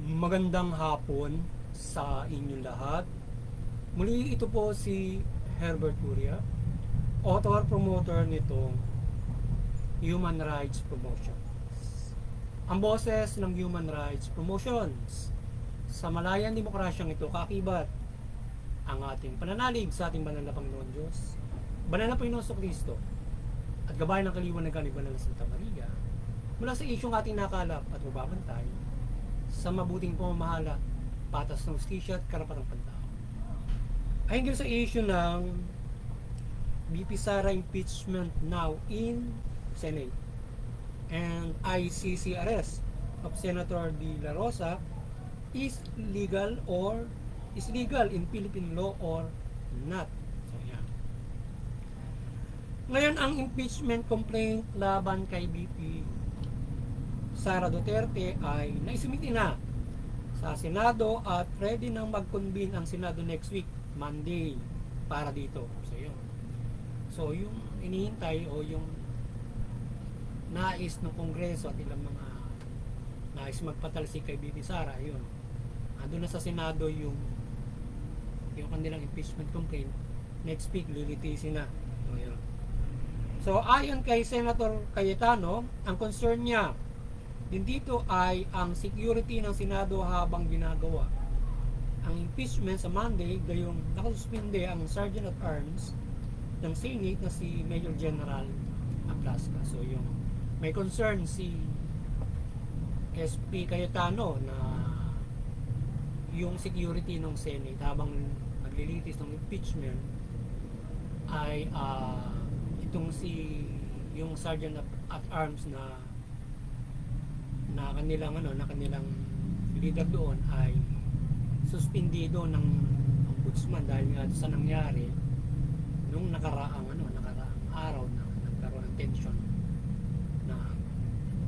Magandang hapon sa inyo lahat. Muli ito po si Herbert Uria, author-promoter nitong Human Rights Promotion. Ang boses ng Human Rights Promotions. Sa malayang demokrasyang ito, kaakibat ang ating pananalig sa ating banal na Panginoon Diyos, banal na Panginoon Kristo, at gabayan ng kaliwanagan ni Banal na Santa Maria, mula sa isyong ating nakalap at mababantay sa mabuting pamamahala, patas ng hustisya at karapatang pantao. Ay hinggil sa issue ng BP Sara impeachment now in Senate and ICC arrest of Senator De La Rosa is legal in Philippine law or not. So yan. Ngayon ang impeachment complaint laban kay BP Sara Duterte ay naisumiti na sa Senado at ready nang mag-convene ang Senado next week, Monday, para dito. So yun. So yung inihintay o yung nais ng Kongreso at ilang mga nais magpatalsik kay BP Sara, yun. Ando na sa Senado yung kanilang impeachment complaint. Next week, lilitisin na. So, yun. So ayon kay Senator Cayetano, ang concern niya din dito ay ang security ng Senado habang ginagawa ang impeachment sa Monday, gayong nakasuspinde ang Sergeant at Arms ng Senate na si Major General Ablasca. So yung may concern si SP Cayetano na yung security ng Senate habang naglilitis ng impeachment ay itong yung Sergeant at Arms na kanilang leader doon ay suspindido ng ombudsman dahil nga sa nangyari nung nakaraang araw na nagkaroon ng tension na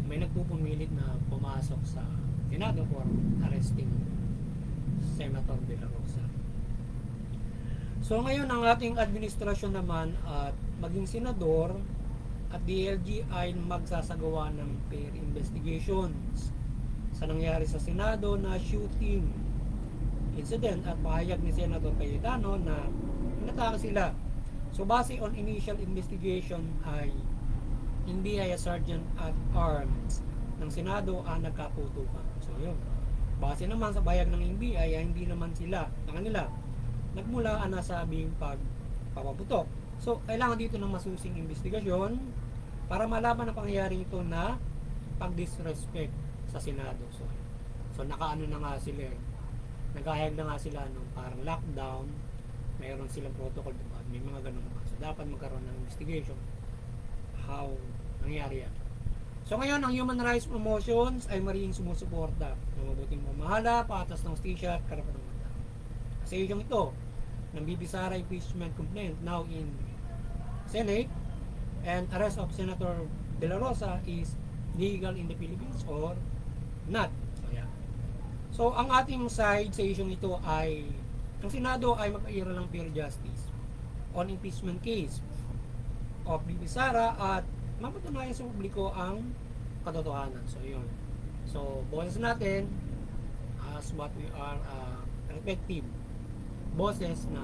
may nagpupumilit na pumasok sa Senado for arresting Senator De La Rosa. So ngayon ang ating administrasyon naman at maging senador at DLG ay magsasagawa ng fair investigations sa nangyari sa Senado na shooting incident at pahayag ni Senator Cayetano na inatake sila. So base on initial investigation ay hindi ay Sergeant at Arms ng Senado ang nagkaputukan. So yun. Base naman sa pahayag ng NBI ay hindi naman sila na kanila nagmula ang nasabing pagpapaputok. So, kailangan dito ng masusing investigasyon para malaman ang pangyayari ito na pag-disrespect sa Senado. So nakaano na nga sila nagahayag na nga sila nung parang lockdown, mayroon silang protocol, diba? May mga ganun pa. So, dapat magkaroon ng investigation how nangyari yan. So, ngayon, ang Human Rights Promotions ay mariing sumusuporta ng mabuting pamahala, patas ng hustisya at karapatang pantao. Kasi yung ito, ng BP Sara impeachment complaint now in Senate and arrest of Senator De La Rosa is legal in the Philippines or not. So, yeah. So, ang ating side sa isyong ito ay ang Senado ay magpaira ng fair justice on impeachment case of BP Sara at mapatunayan sa publiko ang katotohanan. So, yun. So, boses natin as what we are respective boses na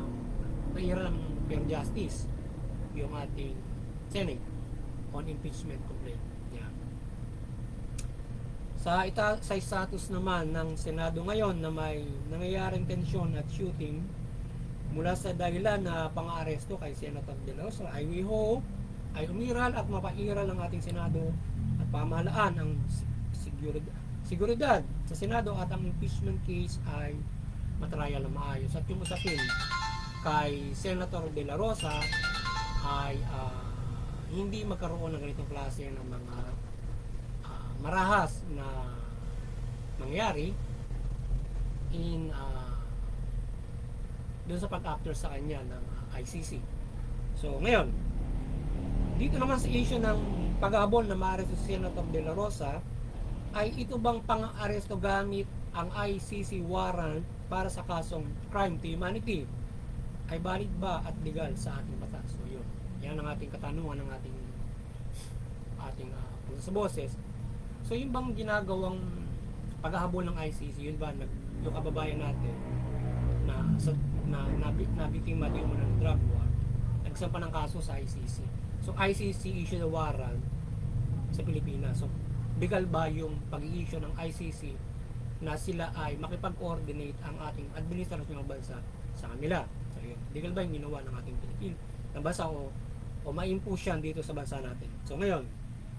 paira ng fair justice yung ating Senate on impeachment complaint. Yeah. Sa status naman ng Senado ngayon na may nangyayaring tensyon at shooting mula sa dahilan na pang-aaresto kay Senator De La Rosa, I hope ay umiral at mapairal ang ating Senado at pamahalaan ang seguridad sa Senado at ang impeachment case ay matrial na maayos. At yung usapin kay Senator De La Rosa ay hindi magkaroon ng ganitong klase ng mga marahas na mangyari in doon sa pag-after sa kanya ng ICC. So ngayon, dito naman sa issue ng pag-aabol na maaresto si Senator De La Rosa, ay ito bang pang-aresto gamit ang ICC warrant para sa kasong crime to humanity ay valid ba at legal sa ating batas? So yun, yan ang ating katanungan ng ating sa boses So yung bang ginagawang paghahabol ng ICC, yun ba yung kababayan natin na nabiktima din mo ng drug war, nagsampa ng kaso sa ICC. So ICC issue the warrant sa Pilipinas. So legal ba yung pag-i-issue ng ICC na sila ay makipag-coordinate ang ating administrasyon ng bansa sa kanila? So yun, legal ba yung ginawa ng ating Pilipino na bansa o ma-impose yan dito sa bansa natin? So ngayon,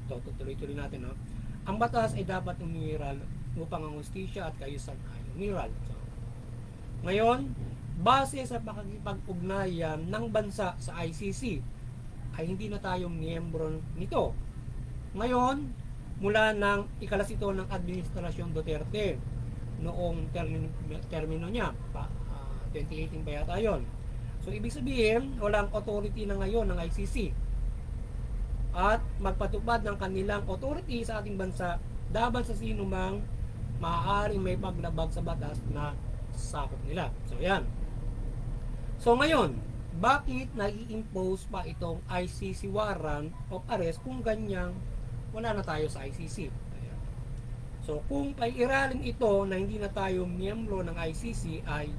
tuloy-tuloy natin, no? Ang batas ay dapat umiral upang ang hustisya at kaayusan ay umiral. So, ngayon, base sa pakikipag-ugnayan ng bansa sa ICC, ay hindi na tayo miyembro nito. Ngayon, mula ng ikalas ito ng Administrasyon Duterte, noong termino niya, 2018 pa yata yun. So, ibig sabihin, walang authority na ngayon ng ICC at magpatupad ng kanilang authority sa ating bansa laban sa sino mang maaaring may paglabag sa batas na sakop nila. So yan. So ngayon, bakit nai-impose pa itong ICC warrant of arrest kung ganyang wala na tayo sa ICC? Ayan. So kung pag-iralin ito na hindi na tayo miyembro ng ICC ay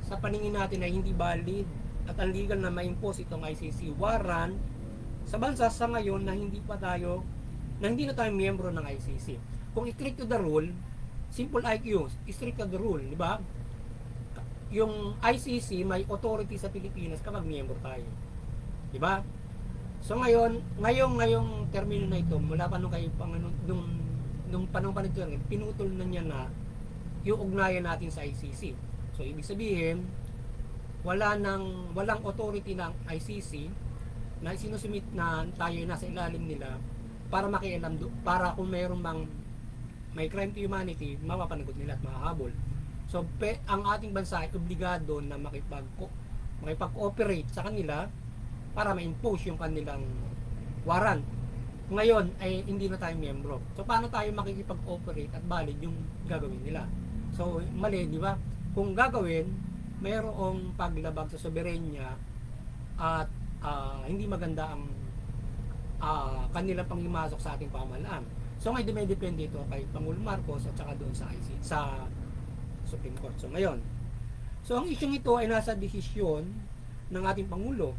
sa paningin natin ay hindi valid at illegal na ma-impose itong ICC warrant sa bansa sa ngayon na hindi na tayo miyembro ng ICC. Kung strict to the rule, simple IQ, strict to the rule, di ba? Yung ICC may authority sa Pilipinas kapag miyembro tayo. Di ba? So ngayong termino na ito, mula pa nung nung panahon pa nito, pinutol na niya na yung ugnayan natin sa ICC. So ibig sabihin, walang authority ng ICC na sinusumit na tayo nasa ilalim nila para makialam para kung mayroong may crime to humanity, mapapanagot nila at mahahabol. So ang ating bansa ay obligado na makipag-cooperate sa kanila para ma-impose yung kanilang warrant. Ngayon ay hindi na tayo miyembro. So paano tayo makikipag-cooperate at valid yung gagawin nila? So mali, di ba? Kung gagawin, mayroong paglabag sa soberenya at hindi maganda ang kanilang panghimasok sa ating pamahalaan. So ngayon dumidepende ito kay Pangulong Marcos at saka doon sa Supreme Court. So ngayon, ang isyong ito ay nasa desisyon ng ating Pangulo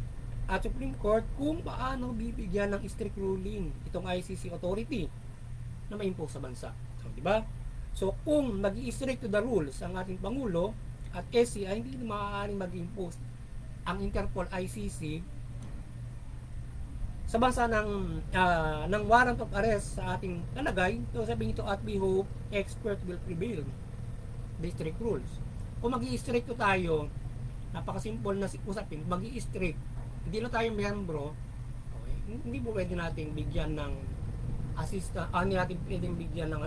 at Supreme Court kung paano bibigyan ng strict ruling itong ICC authority na ma-impose sa bansa. So, di ba? So kung nag-i-strict to the rules ang ating Pangulo at SC ay hindi maaaring mag-impose ang Interpol ICC sa bansa ng warrant of arrest sa ating talagay. So sabihin ito, at we hope expert will prevail. District rules. Kung mag-i-strict tayo, napakasimple na usapin, mag-i-strict, hindi na tayo miyembro, okay, hindi po pwede nating bigyan ng hindi natin pwedeng bigyan ng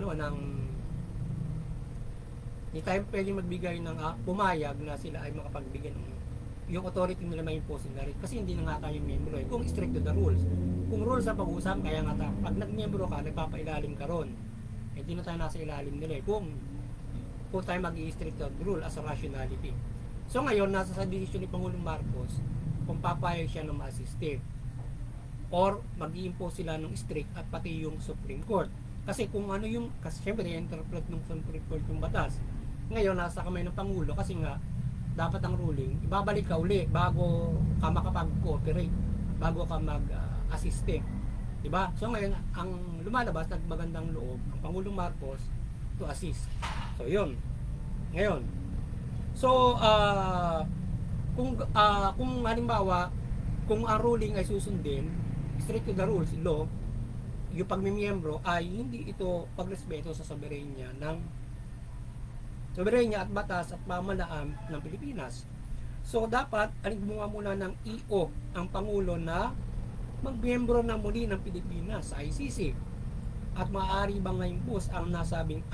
hindi tayo pwedeng magbigay ng pumayag na sila ay makapagbigay ng yung authority nila ma-impose nila rin kasi hindi na nga tayo miyembro kung strict to the rules. Kung rules ang pag-usap, kaya nga pag nag-miyembro ka, nagpapailalim ka ron, hindi na tayo nasa ilalim nila kung tayo mag-i-strict to the rule as a rationality. So ngayon, nasa sa decision ni Pangulong Marcos kung papayag siya ng ma-assiste or mag-i-impose sila ng strict at pati yung Supreme Court. Kasi kung kasi syempre i-interpret ng Supreme Court yung batas. Ngayon, nasa kamay ng Pangulo kasi nga dapat ang ruling, ibabalik ka uli bago ka makapag-cooperate, bago ka mag-assiste. Diba? So ngayon, ang lumalabas, nagmagandang loob, ang Pangulong Marcos to assist. So yun. Ngayon, so kung halimbawa, kung ang ruling ay susundin, strict to the rules, law, yung pagmimiyembro ay hindi ito pagrespeto sa soberenya at batas at pamahalaan ng Pilipinas. So dapat aligmunga muna ng EO ang Pangulo na magmiyembro na muli ng Pilipinas sa ICC at maaari bang ma-impose ang nasabing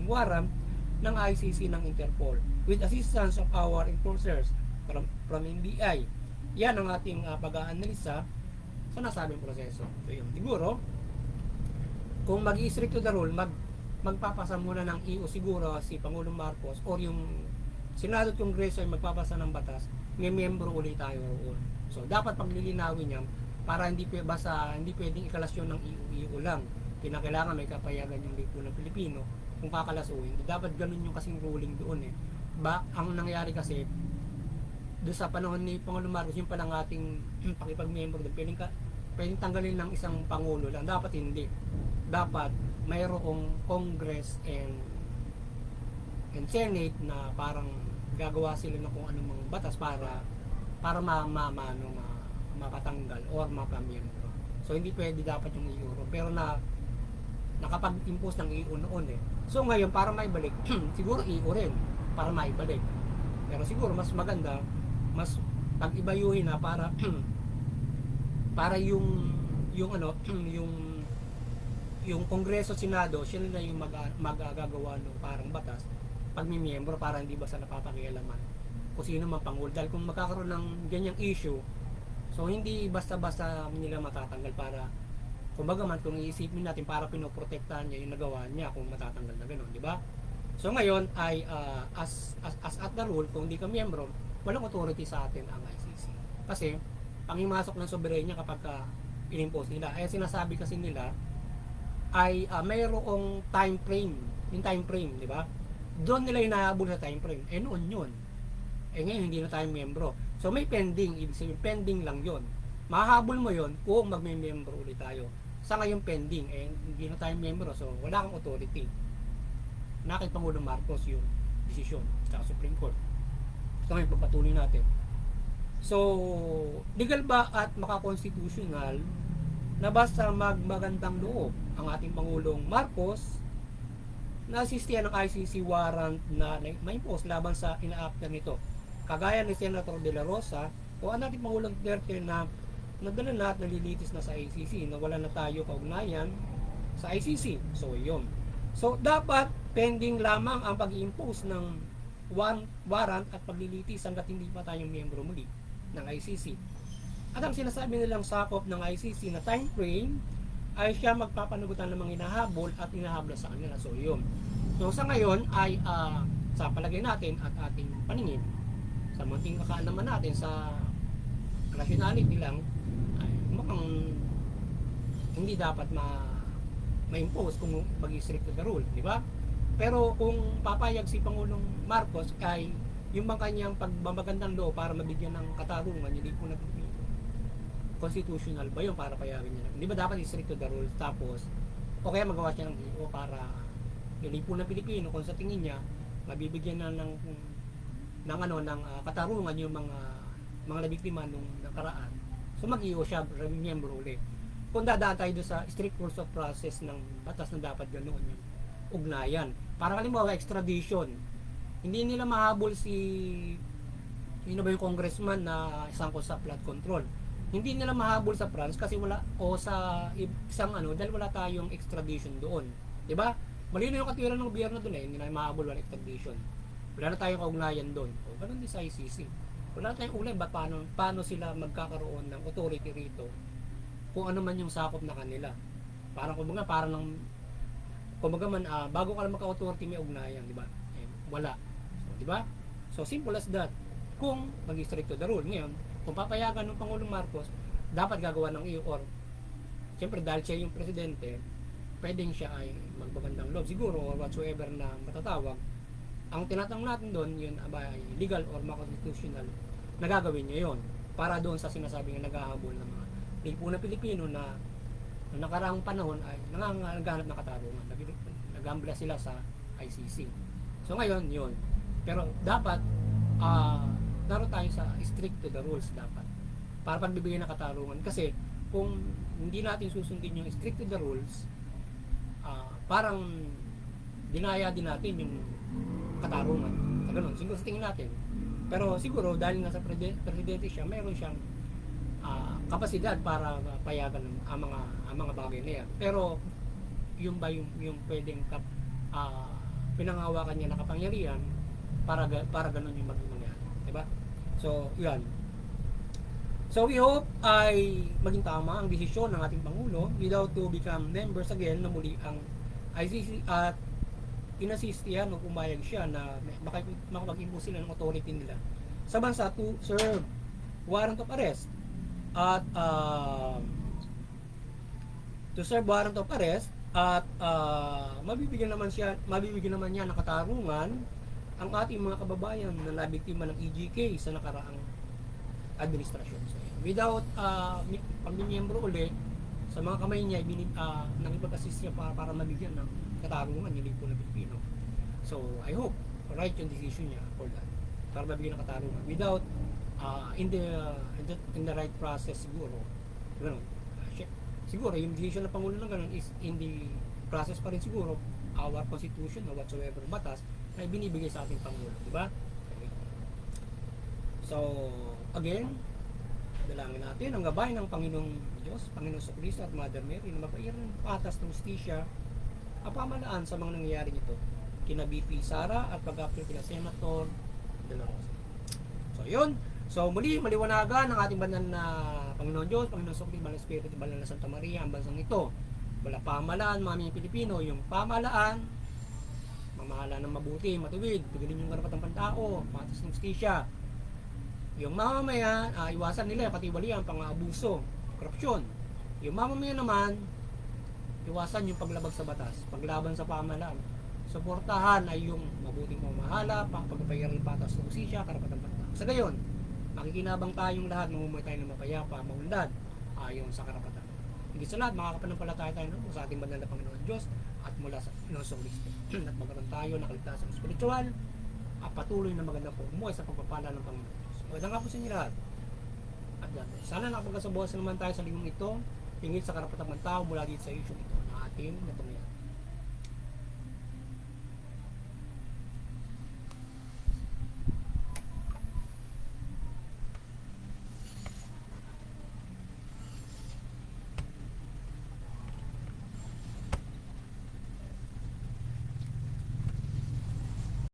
warrant ng ICC ng Interpol with assistance of our enforcers from NBI. Yan ang ating pag-aanalisa sa nasabing proseso. So yun, siguro kung mag-i-strict to the rule, magpapasa muna ng EO siguro si Pangulong Marcos or yung Senado at Kongreso ay magpapasa ng batas, may miyembro ulit tayo roon. So dapat paglilinawin niya para hindi pwedeng ikalasyon ng EU lang. Kinakailangan may kapayagan yung lipunan Pilipino kung kakalasuhin. Dapat ganun yung kasing ruling doon eh. Ang nangyari kasi doon sa panahon ni Pangulong Marcos, yung palang ating pakipag-member doon, pwedeng tanggalin ng isang pangulo lang. Dapat hindi. Dapat mayroong Congress and Senate na parang gagawa sila ng kung anong mga batas para mapatanggal or mapamiyembro. So hindi pwede dapat yung euro, pero nakapag-impose ng EU noon eh. So ngayon para maibalik, siguro EU rin para maibalik. Pero siguro mas maganda, mas pag-ibayuhin na para para yung ano, yung Kongreso, Senado, sila na yung magagawa ng parang batas pag may miyembro para hindi basta napapakialaman kung sino man pangulo. Dahil kung magkakaroon ng ganyang issue, so hindi basta-basta nila matatanggal para, kumbaga man kung iisipin natin para pinoprotektahan niya yung nagawa niya kung matatanggal na gano'n, di ba? So ngayon ay as at the rule, kung hindi ka miyembro, walang authority sa atin ang ICC. Kasi pangimasok ng soberenya kapag inimpose nila. Ay sinasabi kasi nila ay mayroong time frame, yung time frame, di ba? Doon nila hinahabol sa time frame. Eh noon yun. Eh ngayon hindi na tayo miyembro. So may pending, ibig sabihin pending lang yun. Mahahabol mo yun kung magme-miyembro ulit tayo. Sa ngayon pending, eh hindi na tayo miyembro, so wala kang authority. Nakit Pangulong Marcos yung desisyon sa Supreme Court. So ngayon pagpatuloy natin. So legal ba at makakonstitutional na basta magmagandang loob ang ating Pangulong Marcos na asistihan ng ICC warrant na ma-impose laban sa ina-after nito, kagaya ni Senator De La Rosa o ang ating Pangulong Duterte na nadala na at nalilitis na sa ICC, na wala na tayo kaugnayan sa ICC. So yun. So dapat pending lamang ang pag-impose ng warrant at paglilitis hanggat hindi pa tayong miyembro muli ng ICC. At ang sinasabi nilang sakop ng ICC na time frame ay siya magpapanagutan ng mga hinahabol at hinahabla sa kanila. So yun. So sa ngayon ay sa palagay natin at ating paningin, sa munting kakaan naman natin sa rationality lang, ay mukhang hindi dapat ma-impose kung mag-strict to the rule, di ba? Pero kung papayag si Pangulong Marcos ay yung bang kanyang pagbabagandang loob para mabigyan ng katarungan, hindi po nagpipili. Constitutional ba yun para payagin niya? Hindi ba dapat i-strict to the rules? Tapos, o kaya magawa siya ng EO para yung lipo ng Pilipino kung sa tingin niya mabibigyan na ng katarungan yung mga nabiktima nung nakaraan. So mag-EO siya, miyembro ulit. Kung dadaan tayo doon sa strict rules of process ng batas na dapat ganoon yung ugnayan. Para halimbawa extradition. Hindi nila mahabol yun ba yung congressman na sangkot sa flood control. Hindi nila mahabol sa France kasi wala, o sa isang dahil wala tayong extradition doon. 'Di ba? Malino yung katwiran ng gobyerno doon hindi na mahabol wala extradition. Wala na tayong kaugnayan doon. O ganun din sa ICC. Wala na tayong ugnayan, paano sila magkakaroon ng authority rito kung ano man yung sakop na kanila. Parang bago ka lang magka-authority may ugnayan, 'di ba? Wala. So, 'di ba? So simple as that. Kung mag-strict to the rule ngayon, kung papayagan ng Pangulong Marcos, dapat gagawa ng EU or siyempre dahil siya yung presidente, pwedeng siya ay magbagandang loob siguro or whatsoever na matatawag. Ang tinatanong natin doon, yun ay legal or constitutional na gagawin niya yun para doon sa sinasabing naghahabol ng mga lipo na Pilipino na nakaraang panahon ay naghahanap ng katarungan. Nagambla sila sa ICC. So ngayon, yun. Pero dapat naroon tayo sa strict to the rules dapat para pagbibigay ng katarungan kasi kung hindi natin susundin yung strict to the rules parang dinaya din natin yung katarungan sa ganun, siguro sa tingin natin pero siguro dahil nasa presidente siya mayroon siyang kapasidad para payagan ang mga bagay na yan pero yung pwedeng pinangawakan niya na kapangyarihan para ganun yung maging mangyari. Diba? So, yan. So, we hope ay maging tama ang desisyon ng ating Pangulo without to become members again na muli ang ICC at inassist yan o pumayag siya na makapag-impose sila ng authority nila sa bansa to serve warrant of arrest at to serve warrant of arrest at mabibigyan naman niya ng katarungan ang ating mga kababayan na nabiktima ng EJK sa nakaraang administrasyon. So, without pagmimiyembro uli sa mga kamay niya, nakipag-assist niya para mabigyan ng katarungan yung lipo na Pilipino. So, I hope right yung decision niya for that. Para mabigyan ng katarungan. Without, in the right process siguro, gano'n. Siguro, yung decision ng Pangulo ng gano'n is in the process pa rin siguro, our constitution or whatsoever batas na binibigay sa ating Pangulo. Diba? Okay. So, again, dalangin natin ang gabay ng Panginoong Diyos, Panginoong Kristo at Mother Mary na mapairan ng patas ng justisya ang pamahalaan sa mga nangyayari nito kina BP Sara at pag-apil kina Senator De La Rosa. So yun, so muli maliwanagan ang ating banal na Panginoon Diyos, Panginoong Kristo, Banal na Espiritu, Banal na Santa Maria, ang bansang ito. Wala pamahalaan, mga Pilipino, yung pamahalaan, mamahala ng mabuti, matuwid, pagilin yung karapatang pantao, patas ng justisya. Yung mamamayan, iwasan nila pati walian, pang-abuso, korupsyon. Yung mamamayan naman, iwasan yung paglabag sa batas, paglaban sa pamahalaan. Suportahan ay yung mabuting pamamahala, pagpapayaran ng patas ng justisya, karapatang pantao. Sa gayon, makikinabang tayong lahat, mamumuhay tayo ng mapayapa, maunlad, ayon sa karapatan. Hindi sa lahat, makakapanampalataya tayo sa ating banal na Panginoon Diyos at mula sa Panginoong Kristo. At magkaroon tayo ng kaligtasan spiritual at patuloy na magandang pagmumuhay sa pagpapala ng Panginoon Diyos. Magandang nga po sa inyo lahat. At sana nakapagkasabuhasan naman tayo sa linggong ito, hingit sa karapatang ng tao mula dito sa issue ito na ating natuloy.